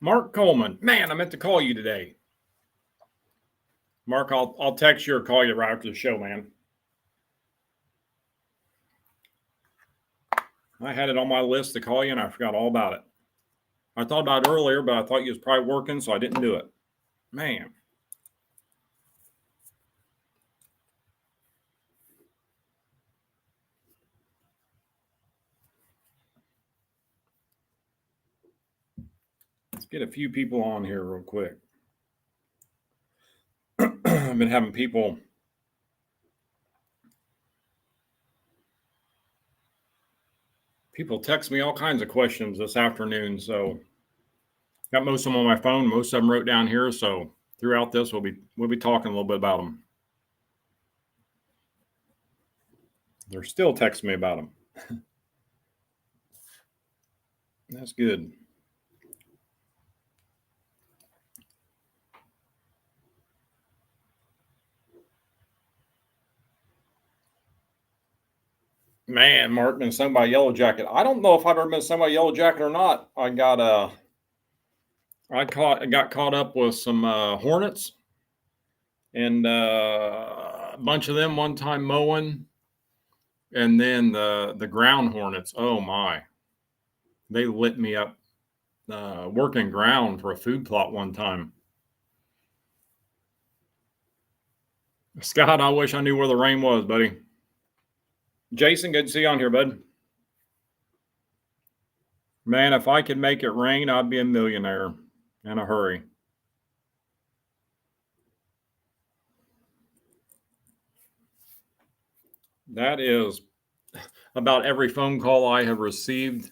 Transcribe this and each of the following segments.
Mark Coleman. Man, I meant to call you today. Mark, I'll text you or call you right after the show, man. I had it on my list to call you, and I forgot all about it. I thought about it earlier, but I thought you was probably working, so I didn't do it. Man. Let's get a few people on here real quick. I've been having people text me all kinds of questions this afternoon, so got most of them on my phone. Most of them wrote down here, so throughout this we'll be talking a little bit about them. They're still texting me about them. That's good. Man, Mark been stung by a yellow jacket. I don't know if I've ever been stung by a yellow jacket or not. I got caught up with some hornets and a bunch of them one time mowing, and then the ground hornets. Oh my, they lit me up working ground for a food plot one time. Scott, I wish I knew where the rain was, buddy. Jason, good to see you on here, bud. Man, if I could make it rain, I'd be a millionaire in a hurry. That is about every phone call I have received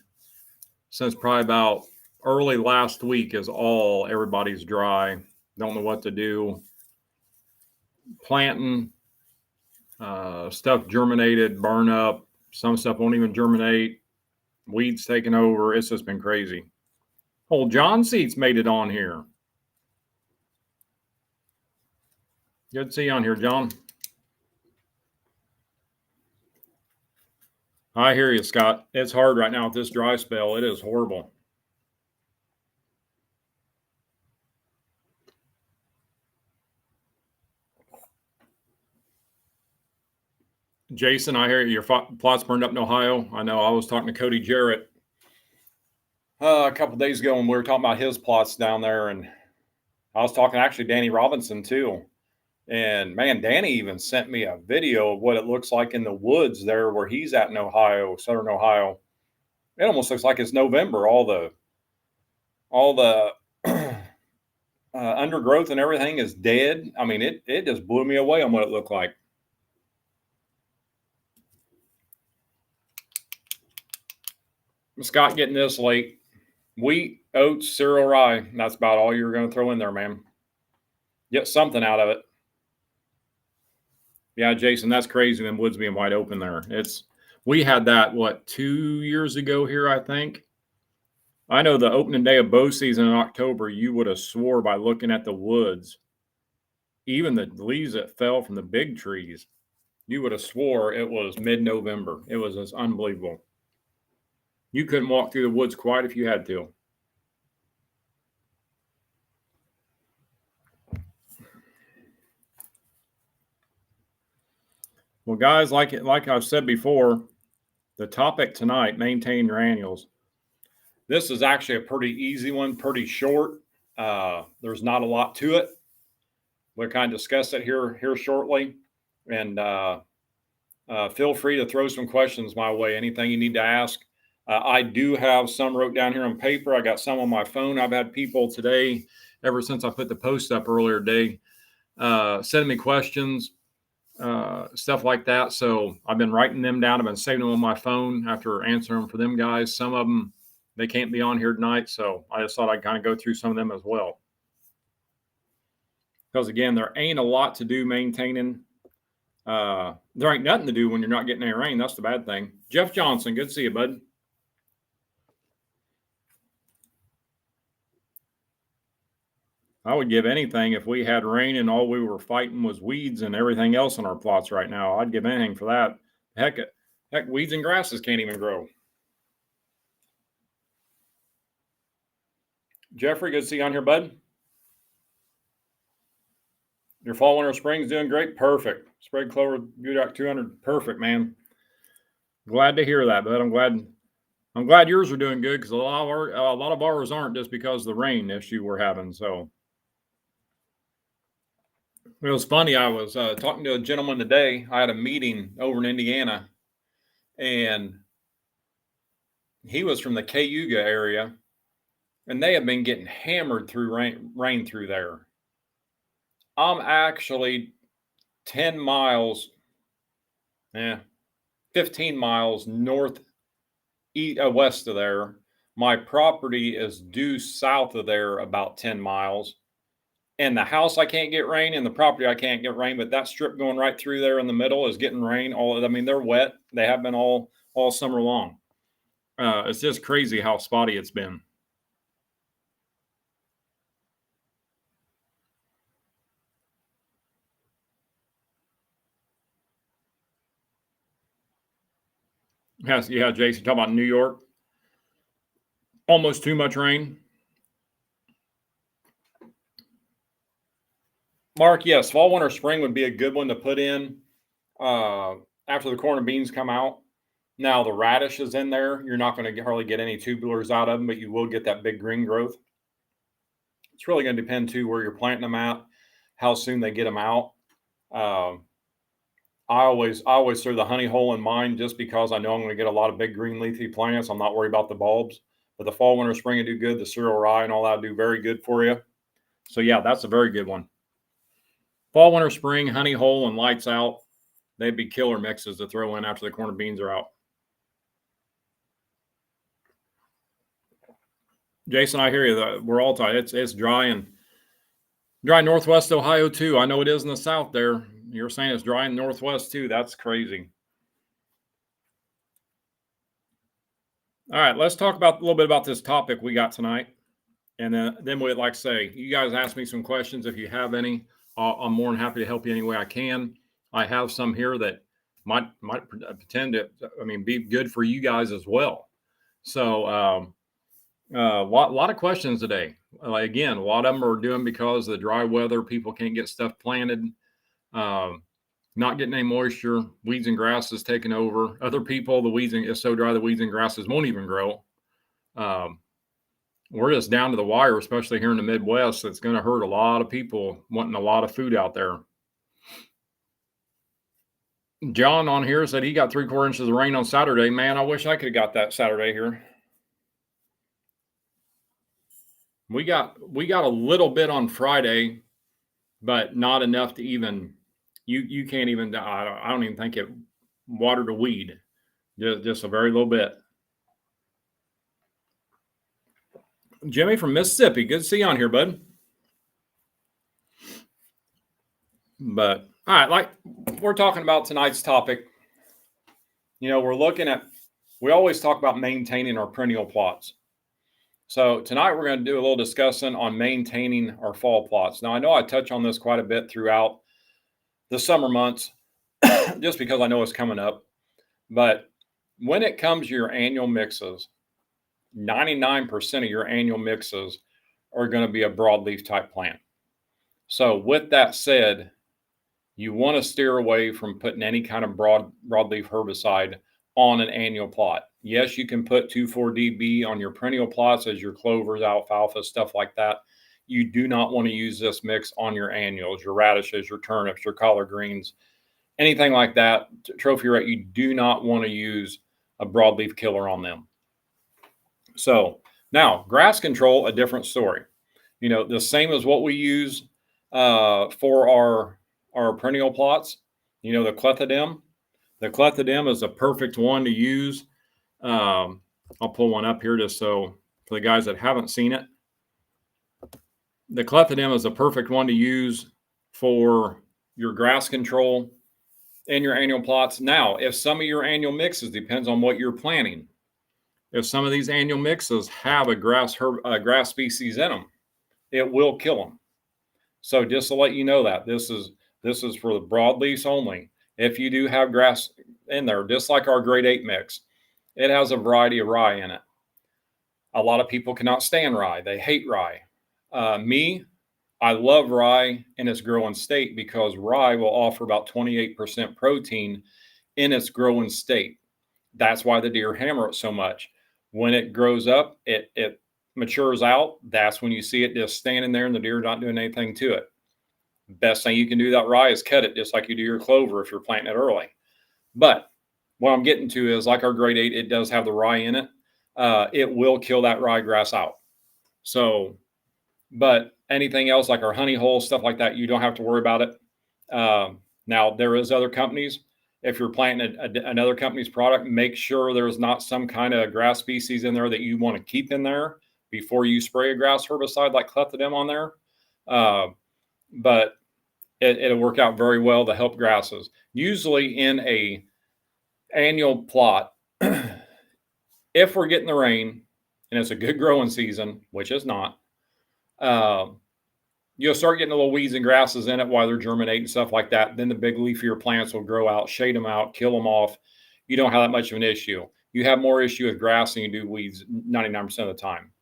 since probably about early last week is all everybody's dry. Don't know what to do. Planting, stuff germinated, burn up. Some stuff won't even germinate. Weeds taking over. It's just been crazy. Old John Seats made it on here. Good to see you on here, John. I hear you, Scott. It's hard right now with this dry spell. It is horrible. Jason, I hear your plots burned up in Ohio. I know. I was talking to Cody Jarrett a couple days ago, and we were talking about his plots down there, and I was talking actually Danny Robinson too. And man, Danny even sent me a video of what it looks like in the woods there where he's at in Ohio, southern Ohio. It almost looks like it's November. All the undergrowth and everything is dead. I mean, it just blew me away on what it looked like. Scott getting this late. Wheat, oats, cereal, rye. That's about all you're going to throw in there, man. Get something out of it. Yeah, Jason, that's crazy. Them woods being wide open there. We had that 2 years ago here, I think. I know the opening day of bow season in October, you would have swore by looking at the woods, even the leaves that fell from the big trees, you would have swore it was mid-November. It was just unbelievable. You couldn't walk through the woods quite if you had to. Well, guys, like I've said before, the topic tonight, maintain your annuals. This is actually a pretty easy one, pretty short. There's not a lot to it. We'll kind of discuss it here shortly. And feel free to throw some questions my way, anything you need to ask. I do have some wrote down here on paper. I got some on my phone. I've had people today, ever since I put the post up earlier today, sending me questions, stuff like that. So I've been writing them down. I've been saving them on my phone after answering them for them guys. Some of them, they can't be on here tonight. So I just thought I'd kind of go through some of them as well. Because again, there ain't a lot to do maintaining. There ain't nothing to do when you're not getting any rain. That's the bad thing. Jeff Johnson, good to see you, bud. I would give anything if we had rain and all we were fighting was weeds and everything else on our plots right now. I'd give anything for that. Heck, weeds and grasses can't even grow. Jeffrey, good to see you on here, bud. Your fall, winter, spring's doing great. Perfect. Spread clover, Budak 200. Perfect, man. Glad to hear that, bud. I'm glad yours are doing good because a lot of ours aren't just because of the rain issue we're having. So it was funny. I was talking to a gentleman today. I had a meeting over in Indiana, and he was from the Cayuga area, and they have been getting hammered through rain through there. I'm actually 10 miles, 15 miles west of there. My property is due south of there about 10 miles. And the house I can't get rain, and the property I can't get rain, but that strip going right through there in the middle is getting rain. They're wet. They have been all summer long. It's just crazy how spotty it's been. Yes, yeah, Jason, talking about New York. Almost too much rain. Mark, yes, fall, winter, spring would be a good one to put in after the corn and beans come out. Now the radish is in there. You're not going to hardly get any tubulars out of them, but you will get that big green growth. It's really going to depend too where you're planting them at, how soon they get them out. I always throw the honey hole in mine just because I know I'm going to get a lot of big green leafy plants. I'm not worried about the bulbs, but the fall, winter, spring will do good. The cereal rye and all that do very good for you. So yeah, that's a very good one. Fall, winter, spring, honey hole, and lights out. They'd be killer mixes to throw in after the corn and beans are out. Jason, I hear you. We're all tired. It's dry and dry Northwest Ohio too. I know it is in the South there. You're saying it's dry in Northwest too. That's crazy. All right, let's talk about a little bit about this topic we got tonight, and then we'd like to say, you guys ask me some questions if you have any. I'm more than happy to help you any way I can. I have some here that might pretend to, be good for you guys as well. So lot of questions today. Again, a lot of them are doing because of the dry weather. People can't get stuff planted. Not getting any moisture, weeds and grasses taking over. Other people, the weeds is so dry, the weeds and grasses won't even grow. We're just down to the wire, especially here in the Midwest. It's going to hurt a lot of people wanting a lot of food out there. John on here said he got 3/4 inches of rain on Saturday. Man, I wish I could have got that Saturday here. We got a little bit on Friday, but not enough to even. You can't even. I don't even think it watered a weed. Just a very little bit. Jimmy from Mississippi, good to see you on here, bud. But all right, like we're talking about tonight's topic. We're looking at. We always talk about maintaining our perennial plots. So tonight we're going to do a little discussion on maintaining our fall plots. Now I know I touch on this quite a bit throughout the summer months, just because I know it's coming up. But when it comes to your annual mixes, 99% of your annual mixes are going to be a broadleaf type plant. So with that said, you want to steer away from putting any kind of broadleaf herbicide on an annual plot. Yes, you can put 2,4-DB on your perennial plots as your clovers, alfalfa, stuff like that. You do not want to use this mix on your annuals, your radishes, your turnips, your collard greens, anything like that. Trophy rate, you do not want to use a broadleaf killer on them. So now grass control, a different story. The same as what we use for our perennial plots. The clethodim. The clethodim is a perfect one to use. I'll pull one up here just so for the guys that haven't seen it. The clethodim is a perfect one to use for your grass control and your annual plots. Now, if some of your annual mixes, depends on what you're planting. If some of these annual mixes have a grass species in them, it will kill them. So just to let you know that this is for the broadleafs only. If you do have grass in there, just like our grade 8 mix, it has a variety of rye in it. A lot of people cannot stand rye. They hate rye. Me, I love rye in its growing state because rye will offer about 28% protein in its growing state. That's why the deer hammer it so much. When it grows up, it matures out. That's when you see it just standing there and the deer not doing anything to it. Best thing you can do that rye is cut it just like you do your clover if you're planting it early. But what I'm getting to is like our grade 8, it does have the rye in it. It will kill that ryegrass out. So, but anything else like our honey hole, stuff like that, you don't have to worry about it. Now, there is other companies. If you're planting another company's product, make sure there's not some kind of grass species in there that you want to keep in there before you spray a grass herbicide like clethodim on there. But it'll work out very well to help grasses. Usually in a annual plot, if we're getting the rain and it's a good growing season, which is not, you'll start getting a little weeds and grasses in it while they're germinating and stuff like that. Then the big leafier plants will grow out, shade them out, kill them off. You don't have that much of an issue. You have more issue with grass than you do weeds 99% of the time.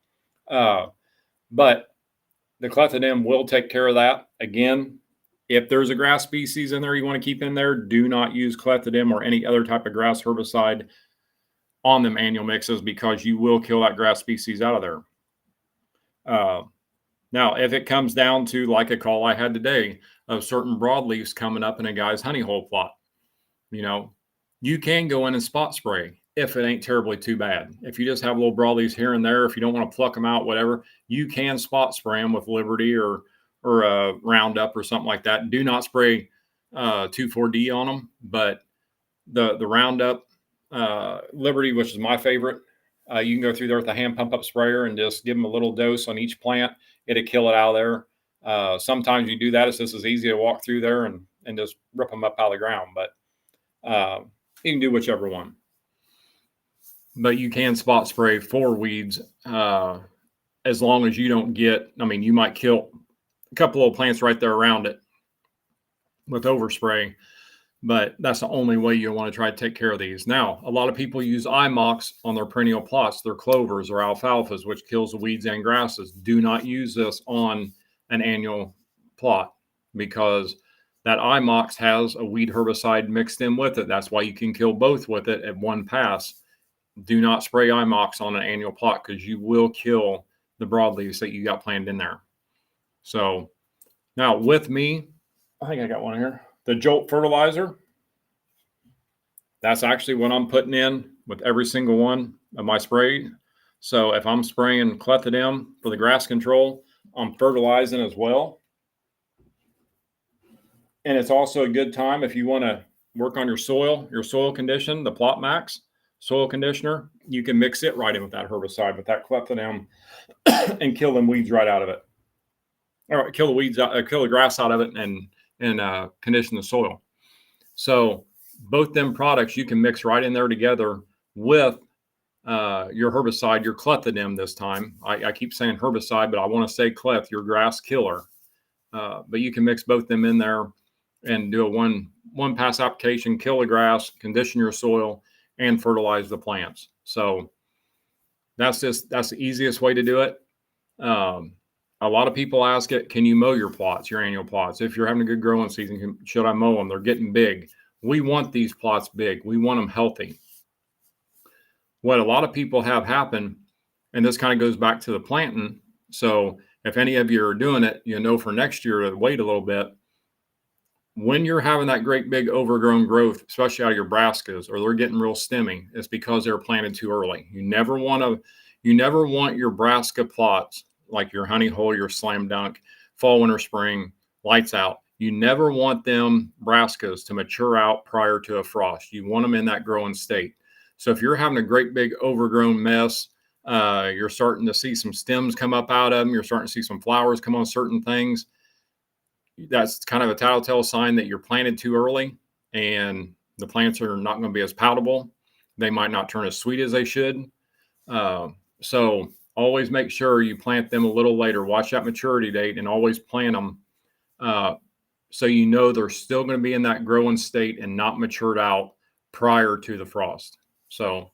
But the clethodim will take care of that. Again, if there's a grass species in there you want to keep in there, do not use clethodim or any other type of grass herbicide on them annual mixes because you will kill that grass species out of there. Now, if it comes down to like a call I had today of certain broadleafs coming up in a guy's honey hole plot, you can go in and spot spray if it ain't terribly too bad. If you just have little broadleafs here and there, if you don't want to pluck them out, whatever, you can spot spray them with Liberty or Roundup or something like that. Do not spray 2,4-D on them, but the Roundup, Liberty, which is my favorite, you can go through there with a hand pump up sprayer and just give them a little dose on each plant. It'll kill it out of there. Sometimes you do that. It's just as easy to walk through there and just rip them up out of the ground. But you can do whichever one. But you can spot spray for weeds as long as you don't get, you might kill a couple of plants right there around it with overspray. But that's the only way you want to try to take care of these. Now, a lot of people use IMOX on their perennial plots, their clovers or alfalfas, which kills the weeds and grasses. Do not use this on an annual plot because that IMOX has a weed herbicide mixed in with it. That's why you can kill both with it at one pass. Do not spray IMOX on an annual plot because you will kill the broadleaves that you got planted in there. So now with me, I think I got one here. The Jolt fertilizer, that's actually what I'm putting in with every single one of my spray. So if I'm spraying clethodim for the grass control, I'm fertilizing as well. And it's also a good time if you want to work on your soil condition, the Plot Max soil conditioner, you can mix it right in with that herbicide, with that clethodim, and kill them weeds right out of it. Or kill the weeds out, kill the grass out of it, and condition the soil. So both them products you can mix right in there together with your herbicide, your clethodim this time. I keep saying herbicide, but I want to say cleth, your grass killer. But you can mix both them in there and do a one pass application, kill the grass, condition your soil, and fertilize the plants. So that's the easiest way to do it. A lot of people ask it, can you mow your plots, your annual plots? If you're having a good growing season, should I mow them? They're getting big. We want these plots big. We want them healthy. What a lot of people have happen, and this kind of goes back to the planting. So if any of you are doing it, for next year to wait a little bit. When you're having that great big overgrown growth, especially out of your brassicas, or they're getting real stemmy, it's because they're planted too early. You never want your brassica plots, like your honey hole, your slam dunk, fall, winter, spring, lights out. You never want them brassicas to mature out prior to a frost. You want them in that growing state. So if you're having a great big overgrown mess, you're starting to see some stems come up out of them, you're starting to see some flowers come on certain things, that's kind of a telltale sign that you're planted too early and the plants are not going to be as palatable. They might not turn as sweet as they should. So always make sure you plant them a little later. Watch that maturity date and always plant them so they're still going to be in that growing state and not matured out prior to the frost. So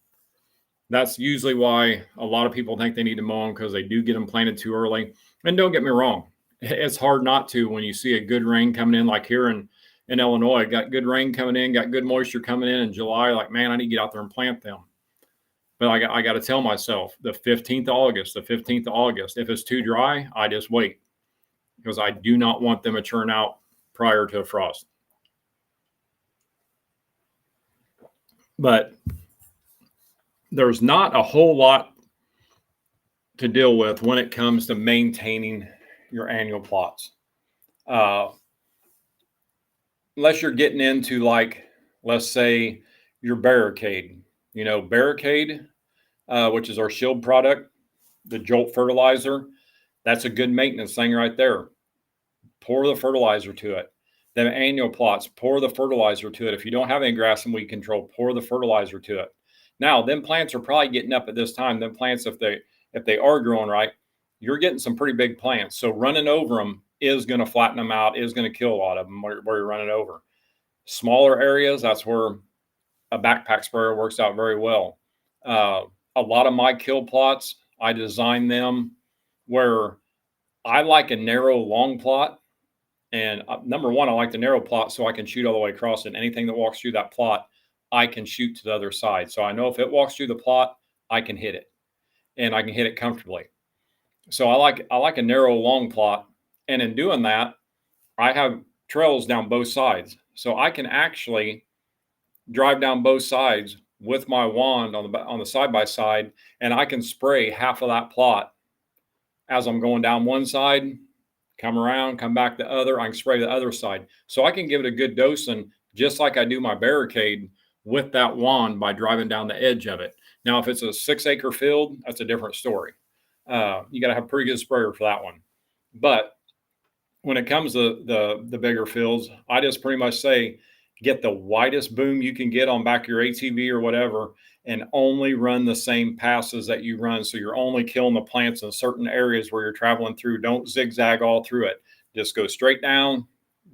That's usually why a lot of people think they need to mow them, because they do get them planted too early. And don't get me wrong, it's hard not to when you see a good rain coming in, like here in Illinois. Got good rain coming in, got good moisture coming in July. Like, man, I need to get out there and plant them. But I got to tell myself the 15th of August, if it's too dry, I just wait, because I do not want them to churn out prior to a frost. But there's not a whole lot to deal with when it comes to maintaining your annual plots. Unless you're getting into, like, let's say your barricade, barricade, which is our shield product, the Jolt fertilizer. That's a good maintenance thing right there. Pour the fertilizer to it. Then annual plots, pour the fertilizer to it. If you don't have any grass and weed control, pour the fertilizer to it. Now, them plants are probably getting up at this time. Them plants, if they are growing right, you're getting some pretty big plants. So running over them is going to flatten them out, is going to kill a lot of them where you're running over. Smaller areas, that's where a backpack sprayer works out very well. A lot of my kill plots, I design them where I like a narrow, long plot. And number one, I like the narrow plot so I can shoot all the way across it. And anything that walks through that plot, I can shoot to the other side. So I know if it walks through the plot, I can hit it, and I can hit it comfortably. So I like a narrow, long plot. And in doing that, I have trails down both sides. So I can actually drive down both sides with my wand on the side by side, and I can spray half of that plot as I'm going down one side, come around, come back the other. I can spray the other side. So I can give it a good dosing, just like I do my barricade, with that wand by driving down the edge of it. Now, if it's a 6-acre field, that's a different story. You got to have a pretty good sprayer for that one. But when it comes to the bigger fields, I just pretty much say, get the widest boom you can get on back of your ATV or whatever, and only run the same passes that you run. So you're only killing the plants in certain areas where you're traveling through. Don't zigzag all through it. Just go straight down,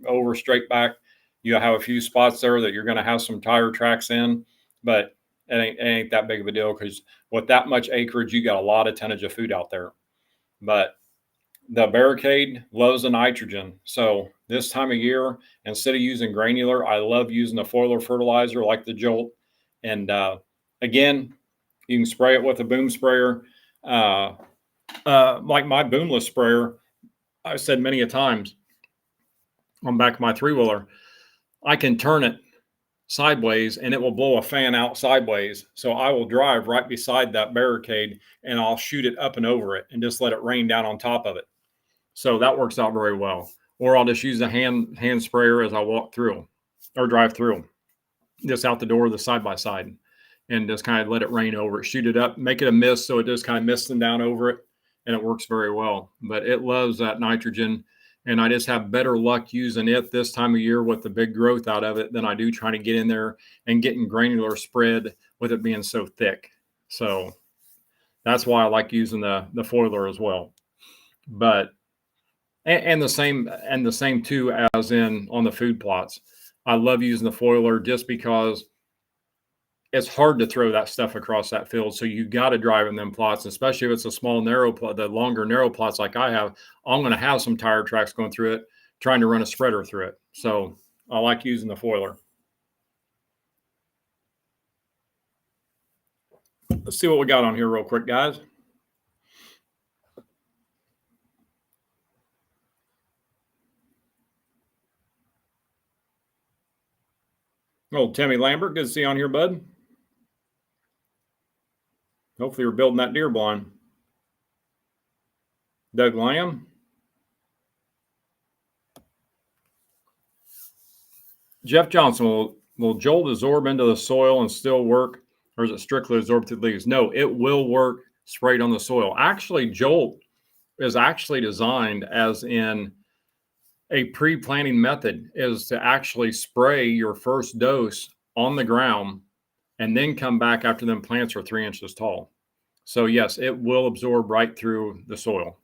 over, straight back. You'll have a few spots there that you're going to have some tire tracks in, but it ain't that big of a deal, because with that much acreage, you got a lot of tonnage of food out there. But the barricade loves the nitrogen. So this time of year, instead of using granular, I love using a foiler fertilizer like the Jolt. And again, you can spray it with a boom sprayer. Like my boomless sprayer, I've said many a times, on back of my 3-wheeler, I can turn it sideways and it will blow a fan out sideways. So I will drive right beside that barricade and I'll shoot it up and over it and just let it rain down on top of it. So that works out very well. Or I'll just use a hand sprayer as I walk through or drive through, just out the door of the side by side, and just kind of let it rain over it, shoot it up, make it a mist so it just kind of misting down over it, and it works very well. But it loves that nitrogen, and I just have better luck using it this time of year with the big growth out of it than I do trying to get in there and getting granular spread with it being so thick. So that's why I like using the foiler as well. But and the same too as in on the food plots. I love using the foiler just because it's hard to throw that stuff across that field. So you got to drive in them plots, especially if it's a small, narrow plot. The longer, narrow plots like I have, I'm going to have some tire tracks going through it, trying to run a spreader through it. So I like using the foiler. Let's see what we got on here real quick, guys. Oh, Timmy Lambert, good to see you on here, bud. Hopefully you're building that deer blind. Doug Lamb. Jeff Johnson, will Jolt absorb into the soil and still work, or is it strictly absorbed through the leaves? No, it will work sprayed on the soil. Actually, Jolt is actually designed as in a pre-planting method, is to actually spray your first dose on the ground and then come back after them plants are 3 inches tall. So yes, it will absorb right through the soil.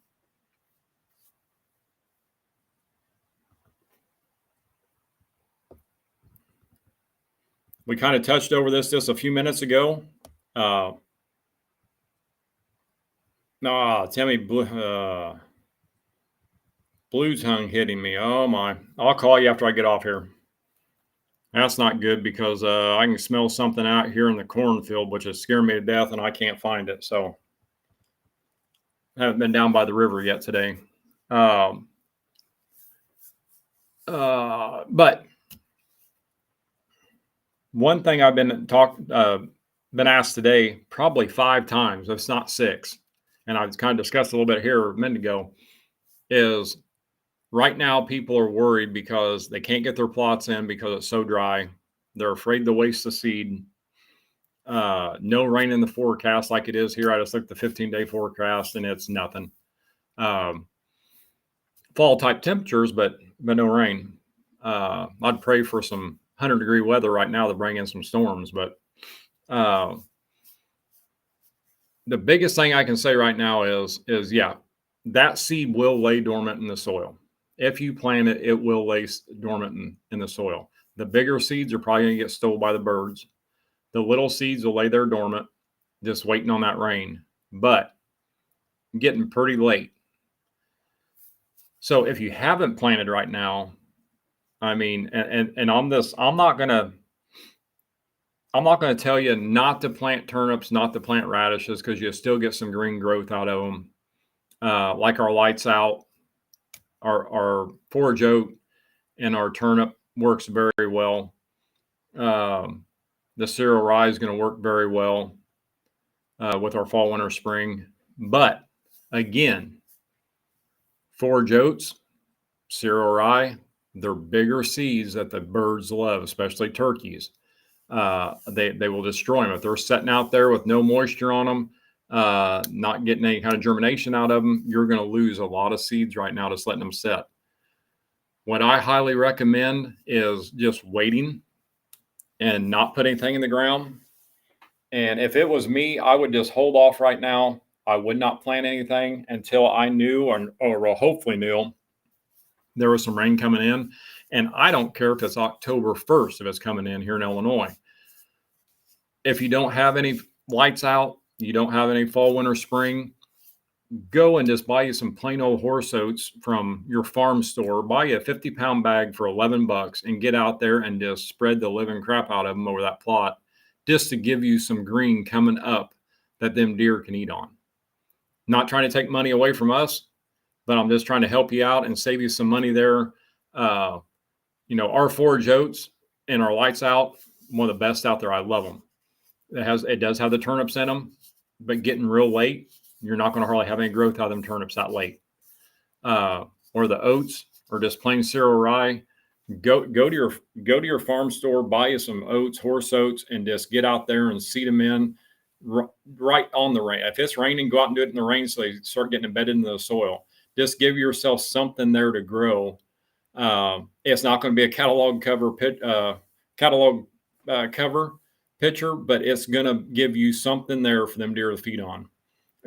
We kind of touched over this just a few minutes ago. No, Timmy Blue Tongue hitting me. Oh my! I'll call you after I get off here. That's not good because I can smell something out here in the cornfield, which is scaring me to death, and I can't find it. So I haven't been down by the river yet today. But one thing I've been asked today probably 5 times, if it's not 6, and I kind of discussed a little bit here a minute ago, is right now people are worried because they can't get their plots in because it's so dry. They're afraid to waste the seed. No rain in the forecast like it is here. I just looked at the 15-day forecast and it's nothing. Fall type temperatures, but no rain. I'd pray for some 100-degree weather right now to bring in some storms. But the biggest thing I can say right now is yeah, that seed will lay dormant in the soil. If you plant it, it will lay dormant in the soil. The bigger seeds are probably going to get stolen by the birds. The little seeds will lay there dormant, just waiting on that rain. But getting pretty late. So if you haven't planted right now, I mean, and on this, I'm not gonna tell you not to plant turnips, not to plant radishes, because you still get some green growth out of them. Like our lights out, our forage oat and our turnip works very well. The cereal rye is going to work very well with our fall, winter, spring. But again, forage oats, cereal rye, they're bigger seeds that the birds love, especially turkeys. They will destroy them if they're sitting out there with no moisture on them, not getting any kind of germination out of them. You're going to lose a lot of seeds right now just letting them sit. What I highly recommend is just waiting and not put anything in the ground. And if it was me, I would just hold off right now. I would not plant anything until I knew or hopefully knew there was some rain coming in. And I don't care if it's October 1st, if it's coming in here in Illinois. If you don't have any lights out, you don't have any fall, winter, spring, go and just buy you some plain old horse oats from your farm store. Buy you a 50-pound bag for $11 and get out there and just spread the living crap out of them over that plot, just to give you some green coming up that them deer can eat on. Not trying to take money away from us, but I'm just trying to help you out and save you some money there. Our forage oats and our lights out, one of the best out there. I love them. It does have the turnips in them, but getting real late, you're not going to hardly have any growth out of them turnips that late. Or the oats, or just plain cereal rye. Go to your farm store, buy you some oats, horse oats, and just get out there and seed them in right on the rain. If it's raining, go out and do it in the rain so they start getting embedded into the soil. Just give yourself something there to grow. It's not going to be a catalog cover picture, but it's going to give you something there for them deer to feed on.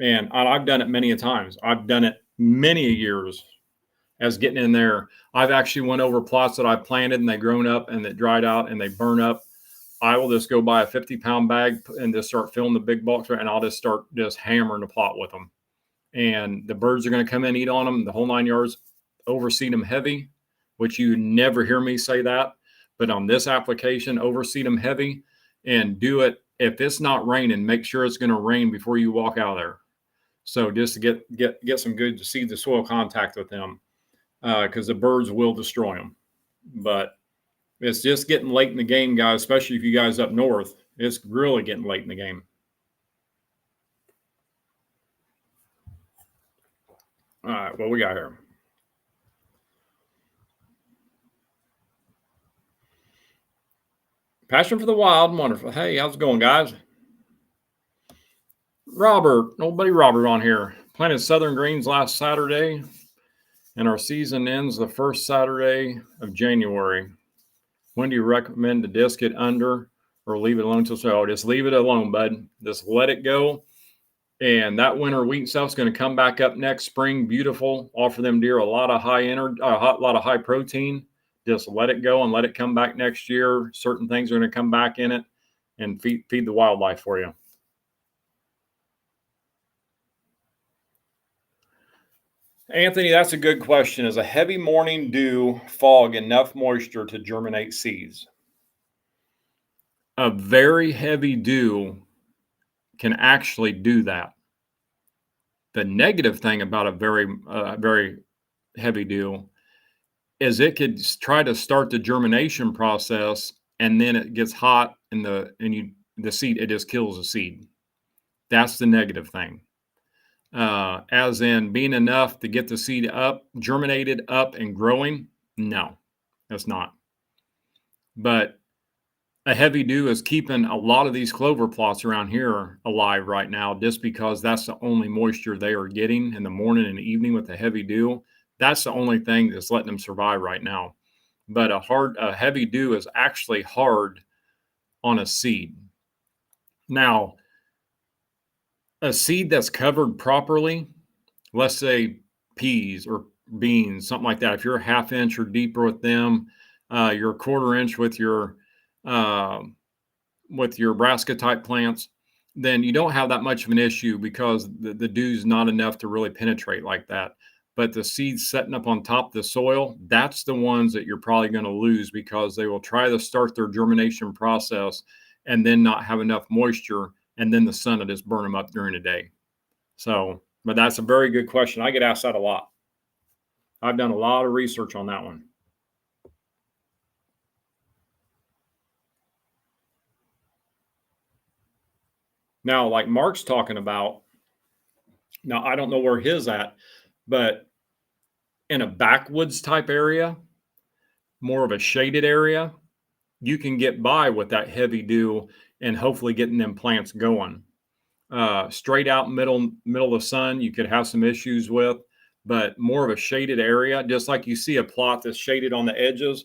And I've done it many a times. I've done it many years as getting in there. I've actually went over plots that I planted and they grown up and that dried out and they burn up. I will just go buy a 50-pound bag and just start filling the big bulks, and I'll just start just hammering the plot with them. And the birds are going to come in, eat on them, the whole 9 yards, overseed them heavy, which you never hear me say that. But on this application, overseed them heavy and do it. If it's not raining, make sure it's going to rain before you walk out there. So just to get some good seed to soil contact with them, because the birds will destroy them. But it's just getting late in the game, guys, especially if you guys up north. It's really getting late in the game. All right, what we got here? Passion for the Wild, wonderful. Hey, how's it going, guys? Robert, old buddy Robert on here. Planted Southern Greens last Saturday, and our season ends the first Saturday of January. When do you recommend to disc it under or leave it alone till so? Just leave it alone, bud. Just let it go. And that winter wheat stuff's going to come back up next spring. Beautiful. Offer them deer a lot of high energy, a lot of high protein. Just let it go and let it come back next year. Certain things are going to come back in it and feed the wildlife for you. Anthony, that's a good question. Is a heavy morning dew fog enough moisture to germinate seeds? A very heavy dew can actually do that. The negative thing about a very heavy dew is it could try to start the germination process, and then it gets hot, and the seed, it just kills the seed. That's the negative thing. As in being enough to get the seed up, germinated up and growing. No, that's not. But a heavy dew is keeping a lot of these clover plots around here alive right now, just because that's the only moisture they are getting in the morning and evening with the heavy dew. That's the only thing that's letting them survive right now. But a heavy dew is actually hard on a seed. Now, a seed that's covered properly, let's say peas or beans, something like that. If you're a half inch or deeper with them, you're a quarter inch uh, with your brassica type plants, then you don't have that much of an issue because the dew's not enough to really penetrate like that. But the seeds setting up on top of the soil, that's the ones that you're probably going to lose, because they will try to start their germination process and then not have enough moisture, and then the sun will just burn them up during the day. So, but that's a very good question. I get asked that a lot. I've done a lot of research on that one. Now, like Mark's talking about, now I don't know where his at, but in a backwoods type area, more of a shaded area, you can get by with that heavy dew and hopefully getting them plants going. Straight out middle of the sun, you could have some issues with, but more of a shaded area, just like you see a plot that's shaded on the edges,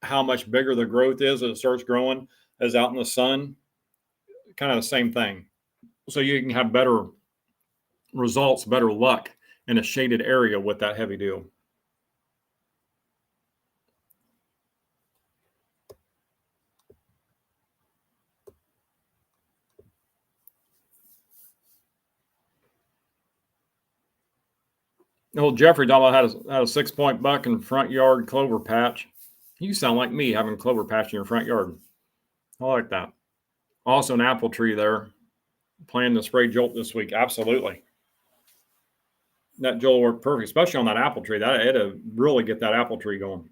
how much bigger the growth is as it starts growing as out in the sun, kind of the same thing. So you can have better results, better luck in a shaded area with that heavy dew. Old Jeffrey Dollar had a 6-point buck in front yard clover patch. You sound like me having clover patch in your front yard. I like that. Also, an apple tree there. Planning to spray Jolt this week. Absolutely. That Jolt worked perfect, especially on that apple tree. That it'll really get that apple tree going.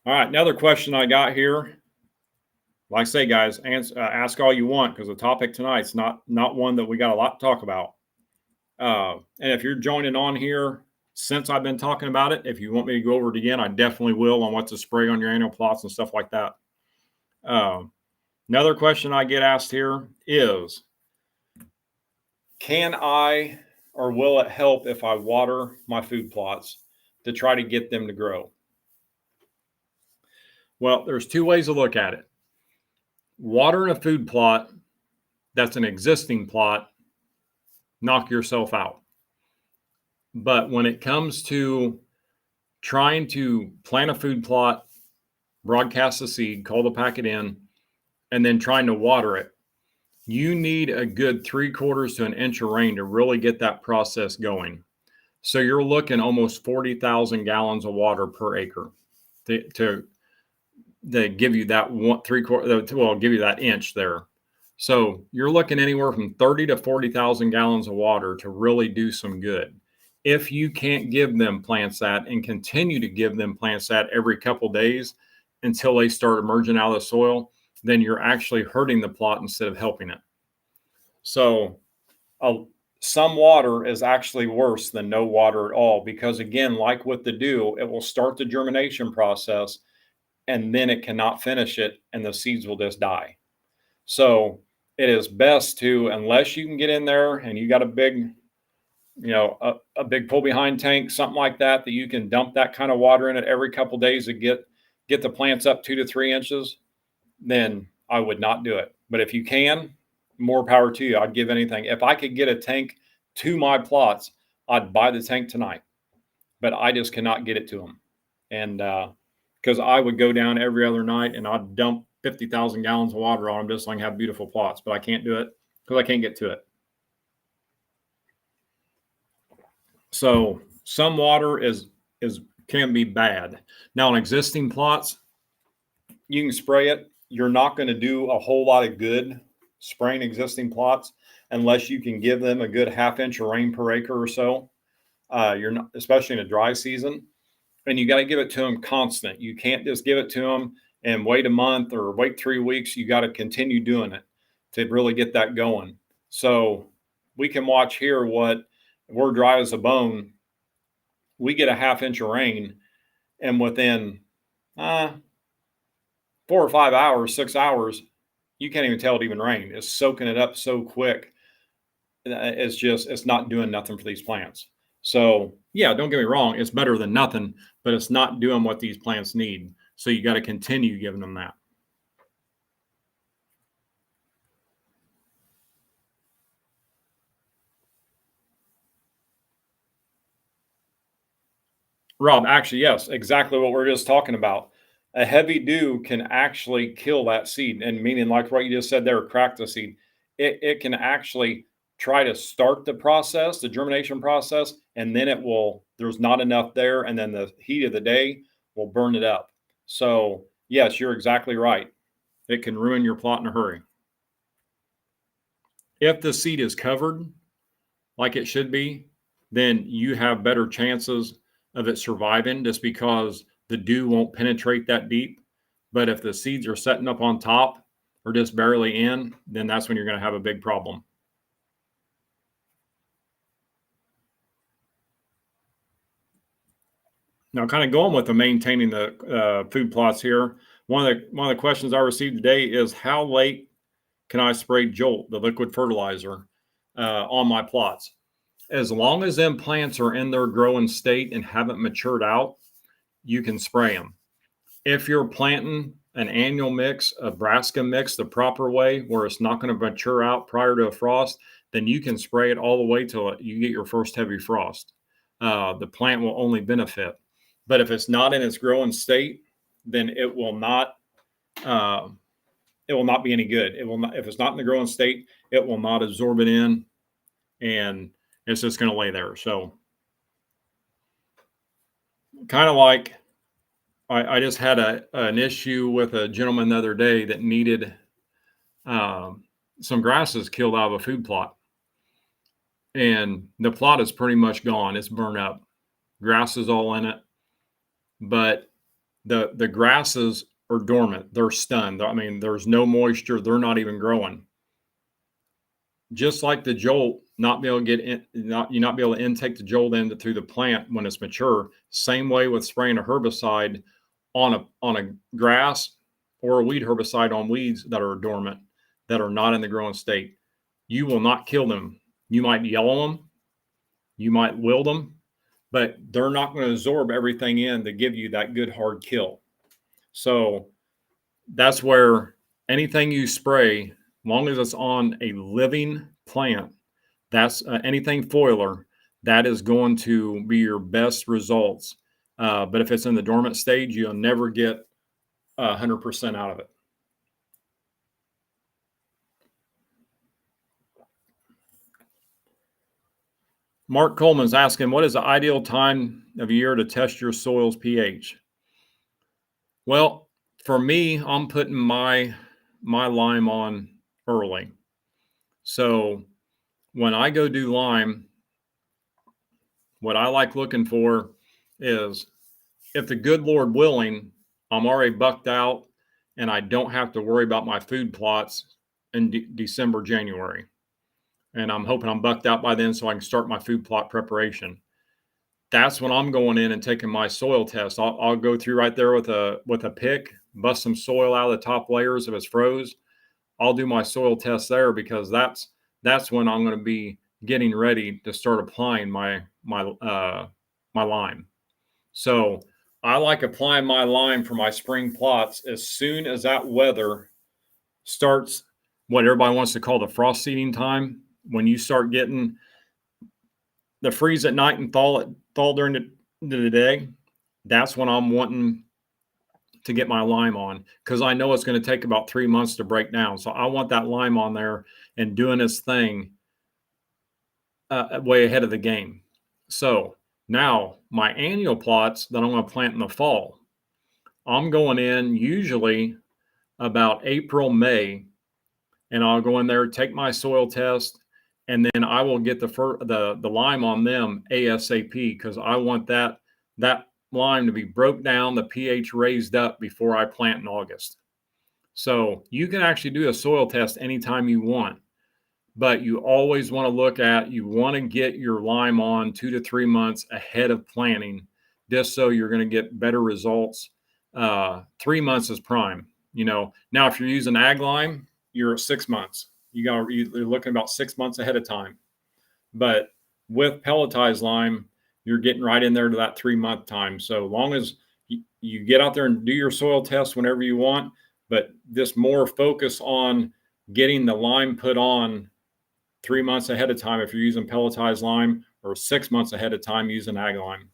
All right, another question I got here. Like I say, guys, ask all you want, because the topic tonight's not one that we got a lot to talk about. And if you're joining on here since I've been talking about it, if you want me to go over it again, I definitely will, on what to spray on your annual plots and stuff like that. Another question I get asked here is, can I, or will it help if I water my food plots to try to get them to grow? Well, there's two ways to look at it. Watering a food plot that's an existing plot, knock yourself out. But when it comes to trying to plant a food plot, broadcast the seed, call the packet in, and then trying to water it, you need a good 3/4 to an inch of rain to really get that process going. So you're looking almost 40,000 gallons of water per acre to give you that 1/3, well, give you that inch there. So you're looking anywhere from 30 to 40,000 gallons of water to really do some good. If you can't give them plants that and continue to give them plants that every couple days until they start emerging out of the soil, then you're actually hurting the plot instead of helping it. So some water is actually worse than no water at all, because again, like with the dew, it will start the germination process and then it cannot finish it, and the seeds will just die. So it is best to, unless you can get in there and you got a big, a big pull behind tank, something like that, that you can dump that kind of water in it every couple of days to get the plants up 2 to 3 inches, then I would not do it. But if you can, more power to you. I'd give anything. If I could get a tank to my plots, I'd buy the tank tonight, but I just cannot get it to them. And, because I would go down every other night and I'd dump 50,000 gallons of water on them just so I can have beautiful plots, but I can't do it. because I can't get to it. So some water can be bad. Now on existing plots, you can spray it. You're not going to do a whole lot of good spraying existing plots unless you can give them a good half-inch of rain per acre or so. You're not, especially in a dry season, and you got to give it to them constant. You can't just give it to them and wait a month or wait 3 weeks. You got to continue doing it to really get that going. So we can watch here what we're dry as a bone. We get a half-inch of rain, and within 4 or 5 hours, 6 hours, you can't even tell it even rained. It's soaking it up so quick. It's not doing nothing for these plants. So yeah, don't get me wrong, it's better than nothing, but it's not doing what these plants need. So you got to continue giving them that. Rob, actually, yes, exactly what we're just talking about. A heavy dew can actually kill that seed, and meaning like what you just said there, crack the seed. It can actually try to start the process, the germination process, and then there's not enough there, and then the heat of the day will burn it up. So yes, you're exactly right. It can ruin your plot in a hurry. If the seed is covered like it should be, then you have better chances of it surviving just because the dew won't penetrate that deep. But if the seeds are setting up on top or just barely in, then that's when you're going to have a big problem. Now, kind of going with the maintaining the food plots here, one of the questions I received today is how late can I spray Jolt, the liquid fertilizer, on my plots? As long as them plants are in their growing state and haven't matured out, you can spray them. If you're planting an annual mix, a brassica mix, the proper way, where it's not going to mature out prior to a frost, then you can spray it all the way till you get your first heavy frost. The plant will only benefit. But if it's not in its growing state, then it will not be any good. It will not, if it's not in the growing state, it will not absorb it in, and it's just going to lay there. So kind of like I just had an issue with a gentleman the other day that needed some grasses killed out of a food plot. And the plot is pretty much gone. It's burned up. Grass is all in it. But the grasses are dormant. They're stunned. I mean, there's no moisture. They're not even growing. Just like the jolt, not be able to get in, not be able to intake the jolt in through the plant when it's mature. Same way with spraying a herbicide on a grass or a weed herbicide on weeds that are dormant, that are not in the growing state. You will not kill them. You might yellow them, you might wilt them, but they're not going to absorb everything in to give you that good hard kill. So that's where anything you spray, long as it's on a living plant, that's anything foliar, that is going to be your best results. But if it's in the dormant stage, you'll never get 100% out of it. Mark Coleman's asking, what is the ideal time of year to test your soil's pH? Well, for me, I'm putting my lime on early. So when I go do lime, what I like looking for is, if the good Lord willing, I'm already bucked out and I don't have to worry about my food plots in December, January. And I'm hoping I'm bucked out by then so I can start my food plot preparation. That's when I'm going in and taking my soil test. I'll go through right there with a pick, bust some soil out of the top layers if it's froze. I'll do my soil test there, because that's when I'm going to be getting ready to start applying my lime. So I like applying my lime for my spring plots as soon as that weather starts, what everybody wants to call the frost seeding time. When you start getting the freeze at night and thaw during the day, that's when I'm wanting to get my lime on, because I know it's going to take about 3 months to break down. So I want that lime on there and doing its thing way ahead of the game. So now my annual plots that I'm going to plant in the fall, I'm going in usually about April, May, and I'll go in there, take my soil test, and then I will get the lime on them ASAP, because I want that lime to be broke down, the pH raised up before I plant in August. So you can actually do a soil test anytime you want, but you always want to you want to get your lime on 2 to 3 months ahead of planting, just so you're going to get better results. 3 months is prime. Now if you're using ag lime, you're at 6 months. You're looking about 6 months ahead of time. But with pelletized lime, you're getting right in there to that 3 month time. So long as you get out there and do your soil test whenever you want, but just more focus on getting the lime put on 3 months ahead of time if you're using pelletized lime, or 6 months ahead of time using ag lime.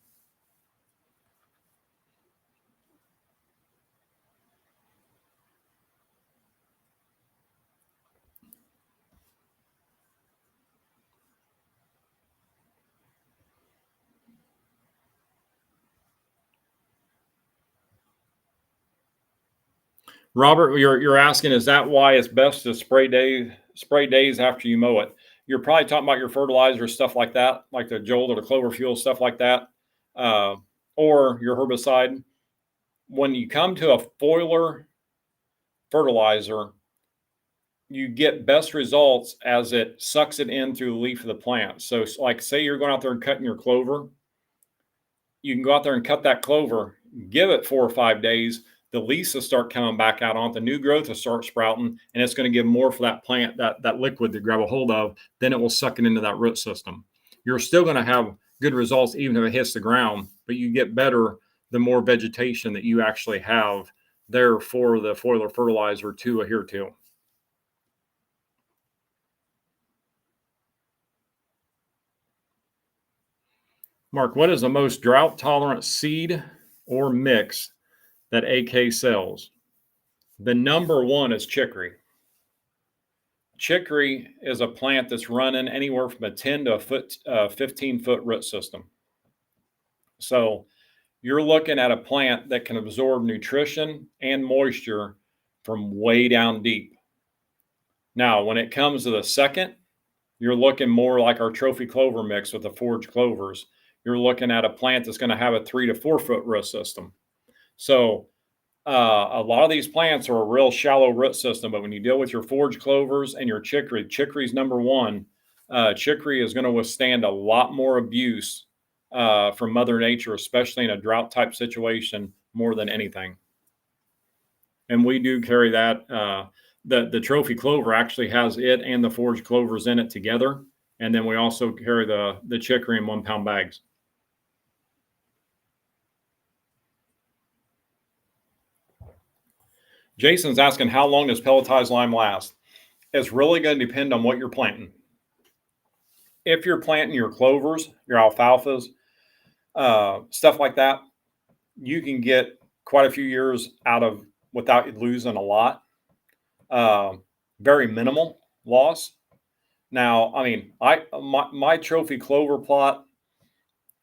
Robert, you're asking, is that why it's best to spray days after you mow it? You're probably talking about your fertilizer, stuff like that, like the Jolt or the Clover Fuel, stuff like that, or your herbicide. When you come to a foliar fertilizer, you get best results as it sucks it in through the leaf of the plant. So like, say you're going out there and cutting your clover, you can go out there and cut that clover, give it 4 or 5 days, the leaves will start coming back out on it, the new growth will start sprouting, and it's going to give more for that plant, that liquid to grab a hold of, then it will suck it into that root system. You're still going to have good results even if it hits the ground, but you get better the more vegetation that you actually have there for the foliar fertilizer to adhere to. Mark, what is the most drought tolerant seed or mix that AK sells? The number one is chicory. Chicory is a plant that's running anywhere from a 10 to a 15 foot root system. So you're looking at a plant that can absorb nutrition and moisture from way down deep. Now, when it comes to the second, you're looking more like our trophy clover mix with the forage clovers. You're looking at a plant that's going to have a 3 to 4 foot root system. So a lot of these plants are a real shallow root system, but when you deal with your forage clovers and your chicory's number one. Chicory is going to withstand a lot more abuse from Mother Nature, especially in a drought type situation, more than anything. And we do carry that. The trophy clover actually has it and the forage clovers in it together, and then we also carry the chicory in 1 pound bags. Jason's asking, how long does pelletized lime last? It's really going to depend on what you're planting. If you're planting your clovers, your alfalfas, stuff like that, you can get quite a few years out of without losing a lot. Very minimal loss. Now, I mean, my trophy clover plot,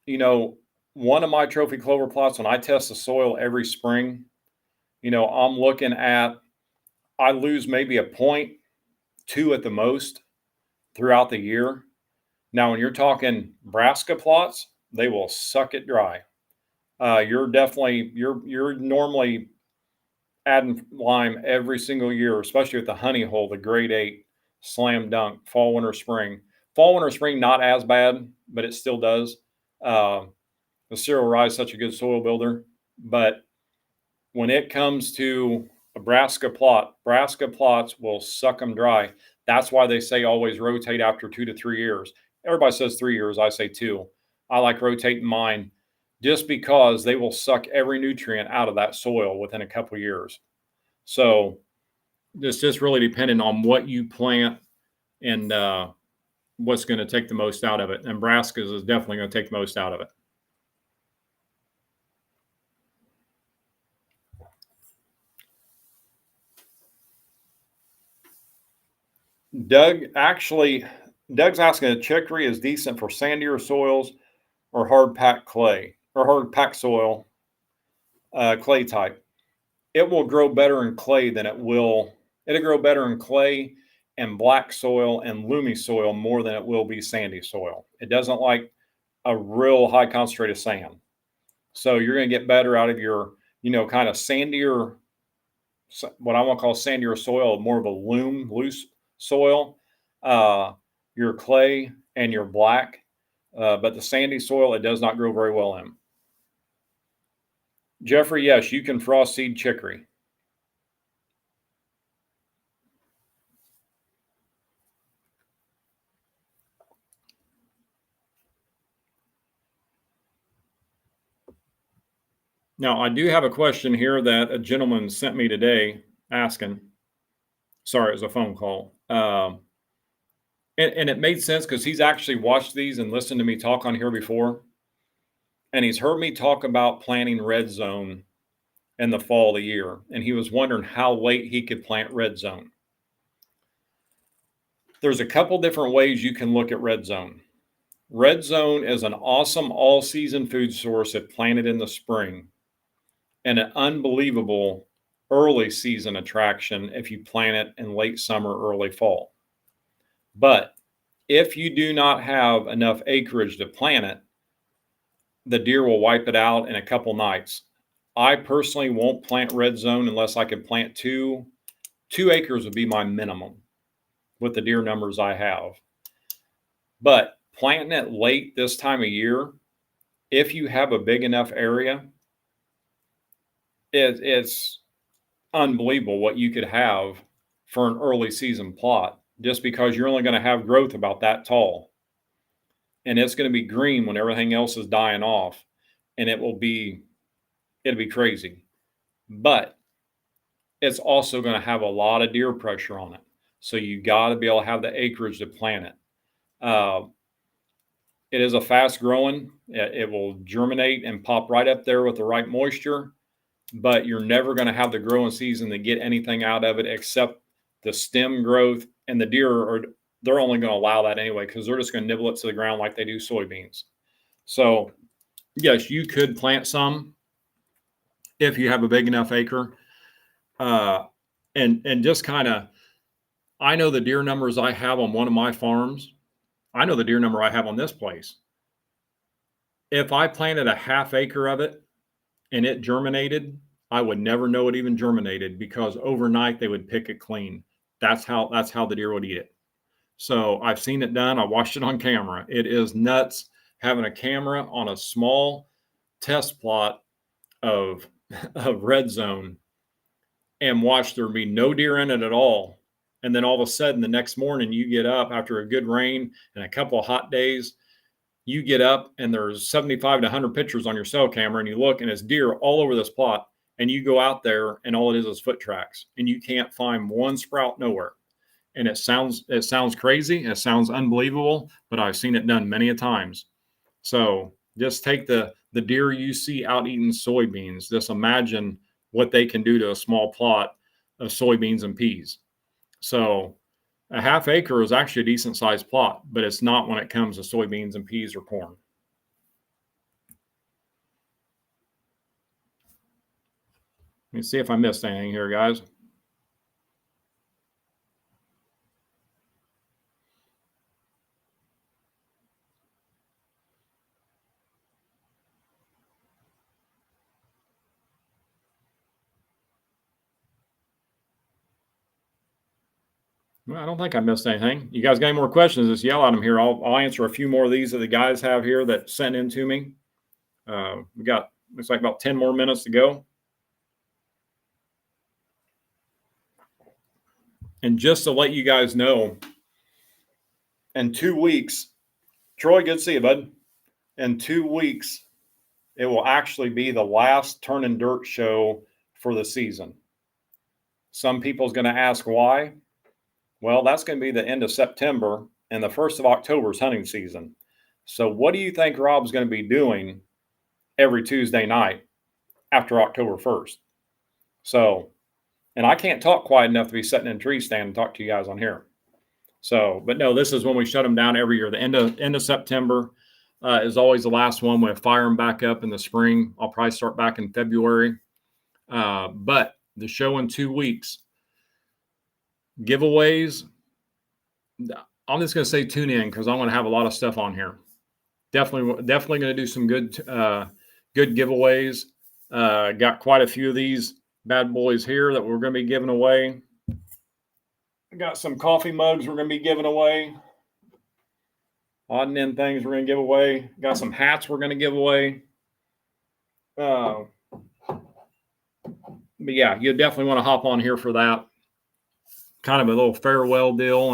one of my trophy clover plots, when I test the soil every spring, I'm looking at, I lose maybe a 0.2 at the most throughout the year. Now, when you're talking brassica plots, they will suck it dry. You're normally adding lime every single year, especially with the honey hole, the grade 8 slam dunk, fall, winter, spring. Fall, winter, spring, not as bad, but it still does. The cereal rye is such a good soil builder. But when it comes to a brassica plots will suck them dry. That's why they say always rotate after 2 to 3 years. Everybody says 3 years. I say 2. I like rotating mine just because they will suck every nutrient out of that soil within a couple of years. So it's just really dependent on what you plant and what's going to take the most out of it. And brassicas is definitely going to take the most out of it. Doug's asking if chicory is decent for sandier soils or hard packed clay or hard packed soil, clay type. It will grow better in clay than it'll grow better in clay and black soil and loomy soil more than it will be sandy soil. It doesn't like a real high concentrated sand. So you're going to get better out of your, kind of sandier, what I want to call sandier soil, more of a loose soil, your clay and your black. But the sandy soil, it does not grow very well in. Jeffrey, yes, you can frost seed chicory. Now, I do have a question here that a gentleman sent me today asking. Sorry, it was a phone call. And it made sense because he's actually watched these and listened to me talk on here before. And he's heard me talk about planting red zone in the fall of the year. And he was wondering how late he could plant red zone. There's a couple different ways you can look at red zone. Red zone is an awesome all-season food source if planted in the spring, and an unbelievable early season attraction if you plant it in late summer, early fall. But if you do not have enough acreage to plant it, the deer will wipe it out in a couple nights. I personally won't plant red zone unless I can plant 2 acres would be my minimum with the deer numbers I have. But planting it late this time of year, if you have a big enough area, it's unbelievable what you could have for an early season plot, just because you're only going to have growth about that tall. And it's going to be green when everything else is dying off, and it'll be crazy. But it's also going to have a lot of deer pressure on it. So you got to be able to have the acreage to plant it. It is a fast growing. It will germinate and pop right up there with the right moisture, but you're never going to have the growing season to get anything out of it except the stem growth. And the deer they're only going to allow that anyway, because they're just going to nibble it to the ground like they do soybeans. So yes, you could plant some if you have a big enough acre. And just kind of, I know the deer numbers I have on one of my farms. I know the deer number I have on this place. If I planted a half acre of it and it germinated, I would never know it even germinated, because overnight they would pick it clean. That's how the deer would eat it. So I've seen it done. I watched it on camera. It is nuts having a camera on a small test plot of red zone and watch there be no deer in it at all. And then all of a sudden the next morning you get up after a good rain and a couple of hot days, you get up and there's 75 to 100 pictures on your cell camera, and you look and it's deer all over this plot, and you go out there and all it is foot tracks, and you can't find one sprout nowhere. And it sounds crazy. It sounds unbelievable, but I've seen it done many a times. So just take the deer you see out eating soybeans. Just imagine what they can do to a small plot of soybeans and peas. So a half acre is actually a decent sized plot, but it's not when it comes to soybeans and peas or corn. Let me see if I missed anything here, guys. Well, I don't think I missed anything. You guys got any more questions? Just yell at them here. I'll answer a few more of these that the guys have here that sent in to me. We got, looks like about 10 more minutes to go. And just to let you guys know, in 2 weeks, Troy, good to see you, bud. In 2 weeks, it will actually be the last Turnin Dirt show for the season. Some people's going to ask why. Well, that's going to be the end of September, and the 1st of October is hunting season. So what do you think Rob's going to be doing every Tuesday night after October 1st? So, and I can't talk quiet enough to be sitting in a tree stand and talk to you guys on here. So, but no, this is when we shut them down every year. The end of September is always the last one. We fire them back up in the spring. I'll probably start back in February. But the show in 2 weeks, giveaways. I'm just going to say tune in because I'm going to have a lot of stuff on here. Definitely going to do some good giveaways. Got quite a few of these bad boys here that we're going to be giving away. Got some coffee mugs we're going to be giving away. Odd and end things we're going to give away. Got some hats we're going to give away. But yeah, you definitely want to hop on here for that. Kind of a little farewell deal,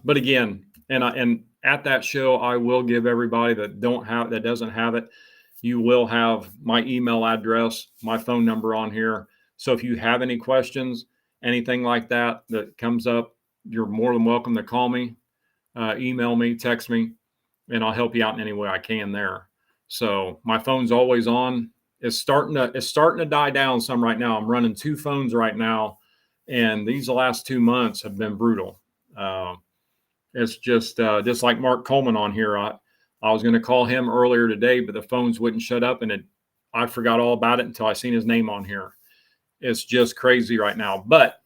but again, and at that show, I will give everybody that doesn't have it. You will have my email address, my phone number on here. So if you have any questions, anything like that comes up, you're more than welcome to call me, email me, text me, and I'll help you out in any way I can there. So my phone's always on. It's starting to die down some right now. I'm running 2 phones right now, and these last 2 months have been brutal. It's just like Mark Coleman on here. I was going to call him earlier today, but the phones wouldn't shut up, and I forgot all about it until I seen his name on here. It's just crazy right now. But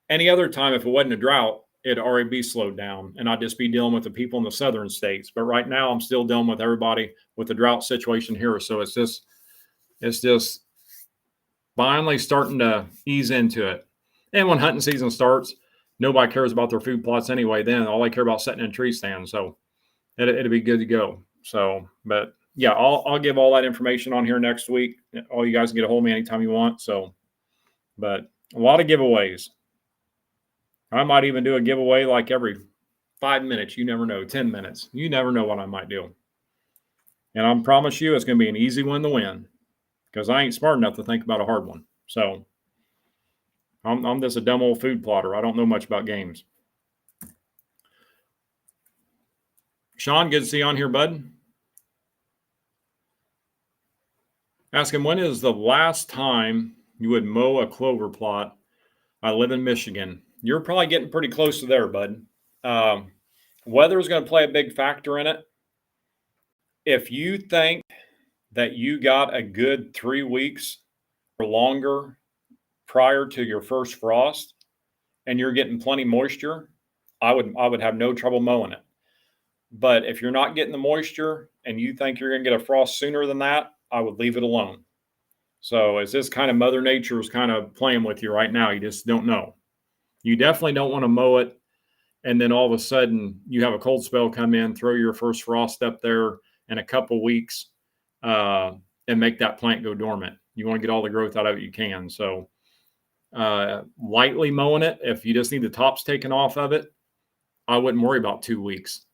any other time, if it wasn't a drought, it'd already be slowed down, and I'd just be dealing with the people in the southern states. But right now, I'm still dealing with everybody with the drought situation here. So it's just finally starting to ease into it. And when hunting season starts, nobody cares about their food plots anyway. Then all they care about sitting in tree stands. So it'll be good to go. So, but yeah, I'll give all that information on here next week. All you guys can get a hold of me anytime you want. So, but a lot of giveaways. I might even do a giveaway like every 5 minutes. You never know. 10 minutes. You never know what I might do. And I promise you it's going to be an easy one to win because I ain't smart enough to think about a hard one. So I'm just a dumb old food plotter. I don't know much about games. Sean, good to see you on here, bud. Ask him, when is the last time you would mow a clover plot? I live in Michigan. You're probably getting pretty close to there, bud. Weather is going to play a big factor in it. If you think that you got a good 3 weeks or longer prior to your first frost and you're getting plenty moisture, I would have no trouble mowing it. But if you're not getting the moisture and you think you're going to get a frost sooner than that, I would leave it alone. So it's this kind of Mother Nature is kind of playing with you right now. You just don't know. You definitely don't want to mow it, and then all of a sudden you have a cold spell come in, throw your first frost up there in a couple weeks, and make that plant go dormant. You want to get all the growth out of it you can. So lightly mowing it, if you just need the tops taken off of it, I wouldn't worry about 2 weeks.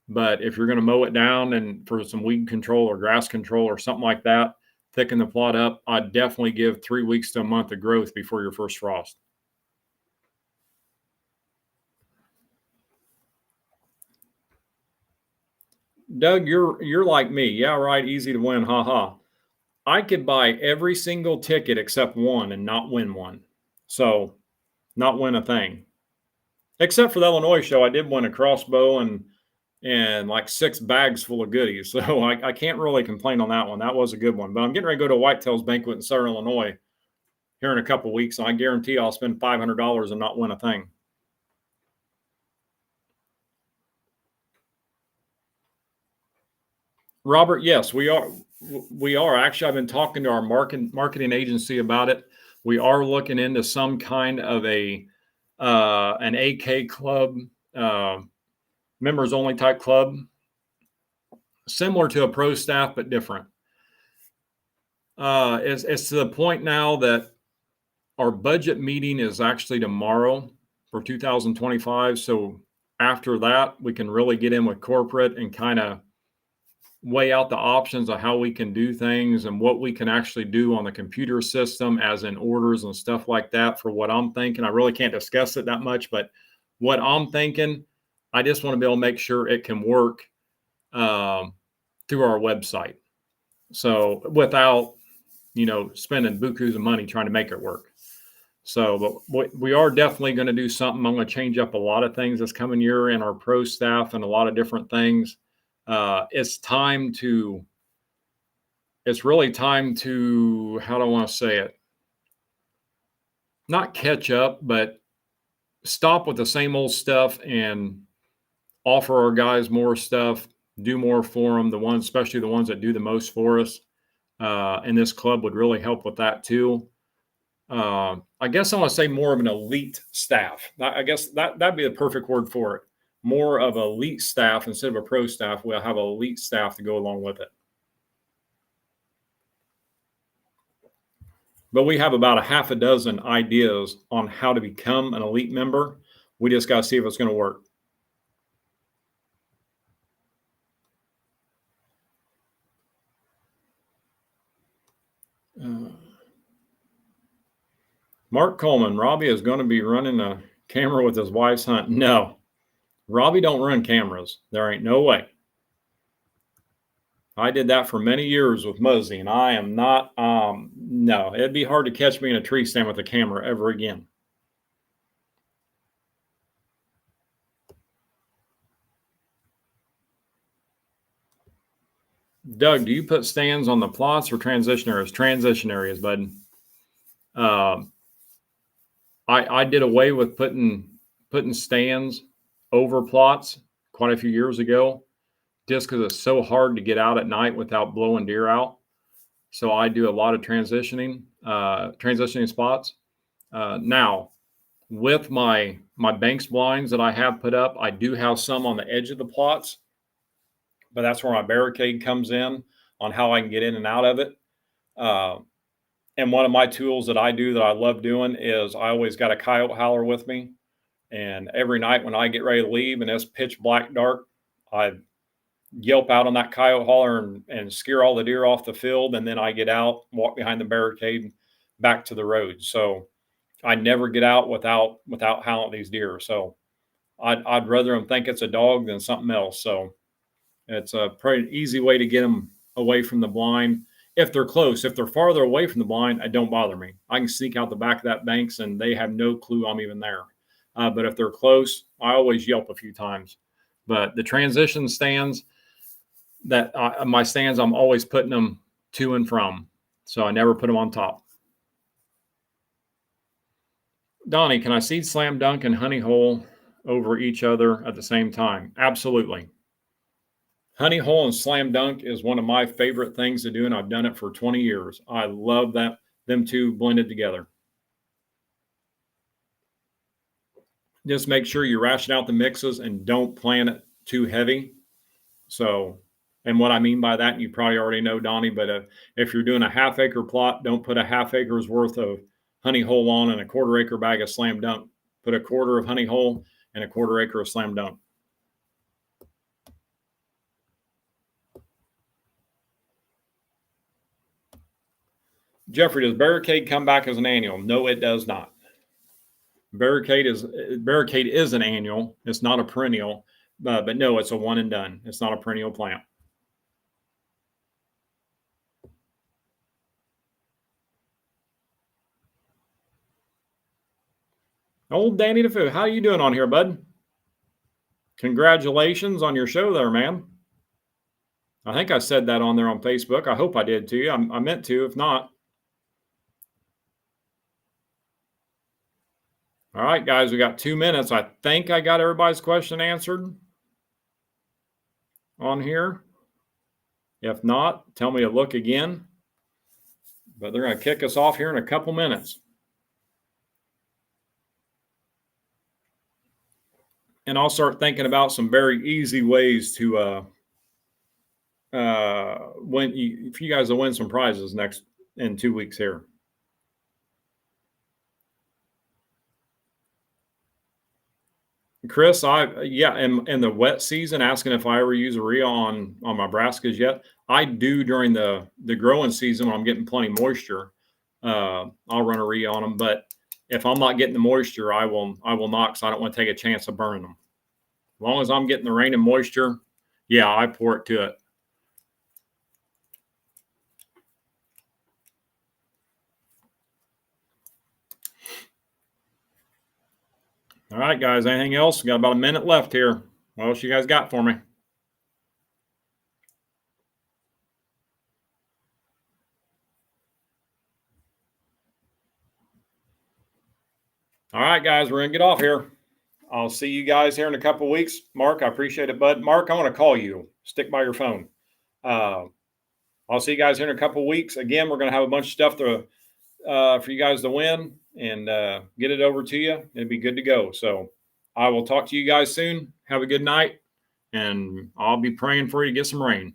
But if you're going to mow it down and for some weed control or grass control or something like that, thicken the plot up, I'd definitely give 3 weeks to a month of growth before your first frost. Doug, you're like me. Yeah, right. Easy to win. Ha ha. I could buy every single ticket except one and not win one. So not win a thing. Except for the Illinois show, I did win a crossbow and like 6 bags full of goodies. So I can't really complain on that one. That was a good one. But I'm getting ready to go to a Whitetails banquet in Southern Illinois here in a couple of weeks, and I guarantee I'll spend $500 and not win a thing. Robert, yes, we are. We are. Actually, I've been talking to our marketing agency about it. We are looking into some kind of an AK club, members only type club, similar to a pro staff, but different. It's to the point now that our budget meeting is actually tomorrow for 2025. So after that, we can really get in with corporate and kind of weigh out the options of how we can do things and what we can actually do on the computer system, as in orders and stuff like that. For what I'm thinking, I really can't discuss it that much, but what I'm thinking, I just want to be able to make sure it can work through our website. So without, spending bukus of money trying to make it work. So, but we are definitely going to do something. I'm going to change up a lot of things this coming year in our pro staff and a lot of different things. It's really time to, how do I want to say it? Not catch up, but stop with the same old stuff and offer our guys more stuff, do more for them, especially the ones that do the most for us. And this club would really help with that too. I guess I want to say more of an elite staff. I guess that'd be the perfect word for it. More of an elite staff instead of a pro staff. We'll have an elite staff to go along with it. But we have about a half a dozen ideas on how to become an elite member. We just got to see if it's going to work. Mark Coleman, Robbie is going to be running a camera with his wife's hunt. No, Robbie don't run cameras. There ain't no way. I did that for many years with Muzzy, and I am not, no, it'd be hard to catch me in a tree stand with a camera ever again. Doug, do you put stands on the plots or transition areas? Transition areas, bud. I did away with putting stands over plots quite a few years ago, just because it's so hard to get out at night without blowing deer out. So I do a lot of transitioning spots. Now, with my banks blinds that I have put up, I do have some on the edge of the plots, but that's where my barricade comes in on how I can get in and out of it. And one of my tools that I do that I love doing is I always got a coyote howler with me. And every night when I get ready to leave and it's pitch black dark, I yelp out on that coyote hauler and scare all the deer off the field. And then I get out, walk behind the barricade back to the road. So I never get out without howling at these deer. So I'd rather them think it's a dog than something else. So it's a pretty easy way to get them away from the blind. If they're close, if they're farther away from the blind, it don't bother me. I can sneak out the back of that banks and they have no clue I'm even there. But if they're close, I always yelp a few times. But the transition stands, my stands, I'm always putting them to and from. So I never put them on top. Donnie, can I seed slam dunk and honey hole over each other at the same time? Absolutely. Honey hole and slam dunk is one of my favorite things to do, and I've done it for 20 years. I love that, them two blended together. Just make sure you ration out the mixes and don't plant it too heavy. So, and what I mean by that, you probably already know, Donnie, but if you're doing a half acre plot, don't put a half acre's worth of honey hole on and a quarter acre bag of slam dunk. Put a quarter of honey hole and a quarter acre of slam dunk. Jeffrey, does barricade come back as an annual? No, it does not. Barricade is an annual. It's not a perennial, but no, it's a one and done. It's not a perennial plant. Old Danny DeFoo, how you doing on here, bud? Congratulations on your show there, man. I think I said that on there on Facebook. I hope I did too. I meant to, if not. All right, guys, we got 2 minutes. I think I got everybody's question answered on here. If not, tell me to look again. But they're going to kick us off here in a couple minutes. And I'll start thinking about some very easy ways to win. If you guys will win some prizes in 2 weeks here. Chris, in the wet season, asking if I ever use urea on my brassicas yet. I do during the growing season when I'm getting plenty of moisture. I'll run urea on them, but if I'm not getting the moisture, I will not, because I don't want to take a chance of burning them. As long as I'm getting the rain and moisture, yeah, I pour it to it. All right, guys. Anything else? We got about a minute left here. What else you guys got for me? All right, guys. We're going to get off here. I'll see you guys here in a couple of weeks. Mark, I appreciate it, bud. Mark, I want to call you. Stick by your phone. I'll see you guys here in a couple of weeks. Again, we're going to have a bunch of stuff for you guys to win and get it over to you. It'll be good to go. So I will talk to you guys soon. Have a good night, and I'll be praying for you to get some rain.